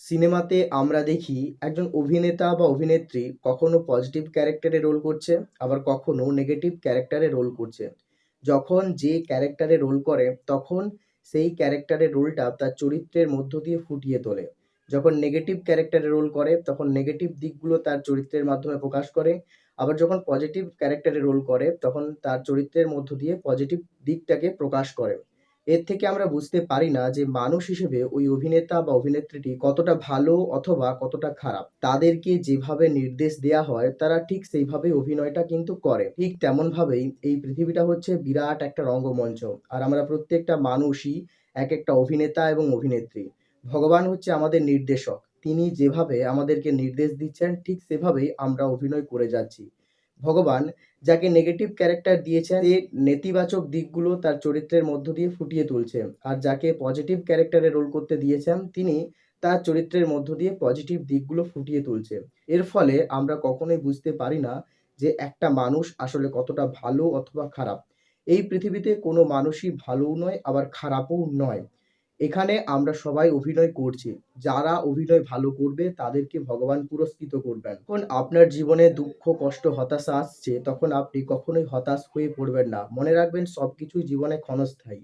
সিনেমাতে আমরা দেখি একজন অভিনেতা বা অভিনেত্রী কখনো পজিটিভ ক্যারেক্টারে রোল করছে, আবার কখনো নেগেটিভ ক্যারেক্টারে রোল করছে। যখন যে ক্যারেক্টারে রোল করে তখন সেই ক্যারেক্টারের রোলটা তার চরিত্রের মধ্য দিয়ে ফুটিয়ে তোলে। যখন নেগেটিভ ক্যারেক্টারে রোল করে তখন নেগেটিভ দিকগুলো তার চরিত্রের মাধ্যমে প্রকাশ করে। আবার যখন পজিটিভ ক্যারেক্টারে রোল করে তখন তার চরিত্রের মধ্য দিয়ে পজিটিভ দিকটাকে প্রকাশ করে। এর থেকে আমরা বুঝতে পারি না যে মানুষ হিসেবে ওই অভিনেতা বা অভিনেত্রীটি কতটা ভালো অথবা কতটা খারাপ। তাদেরকে যেভাবে নির্দেশ দেয়া হয় তারা ঠিক সেইভাবেই অভিনয়টা কিন্তু করে। ঠিক তেমনভাবেই এই পৃথিবীটা হচ্ছে বিরাট একটা রঙ্গমঞ্চ। আর আমরা প্রত্যেকটা মানুষই একেকটা অভিনেতা এবং অভিনেত্রী। ভগবান হচ্ছে আমাদের নির্দেশক। তিনি যেভাবে আমাদেরকে নির্দেশ দিচ্ছেন ঠিক সেভাবেই আমরা অভিনয় করে যাচ্ছি। ভগবান যাকে নেগেটিভ ক্যারেক্টার দিয়েছেন সে নেতিবাচক দিকগুলো তার চরিত্রের মধ্য দিয়ে ফুটিয়ে তুলছে। আর যাকে পজিটিভ ক্যারেক্টারে রোল করতে দিয়েছেন তিনি তার চরিত্রের মধ্য দিয়ে পজিটিভ দিকগুলো ফুটিয়ে তুলছে। এর ফলে আমরা কখনোই বুঝতে পারি না যে একটা মানুষ আসলে কতটা ভালো অথবা খারাপ। এই পৃথিবীতে কোনো মানুষই ভালোও নয় আবার খারাপও নয়। এখানে আমরা সবাই অভিনয় করছি। যারা অভিনয় ভালো করবে তাদেরকে ভগবান পুরস্কৃত করবেন। যখন আপনার জীবনে দুঃখ, কষ্ট, হতাশা আসছে তখন আপনি কখনোই হতাশ হয়ে পড়বেন না। মনে রাখবেন সবকিছুই জীবনে ক্ষণস্থায়ী।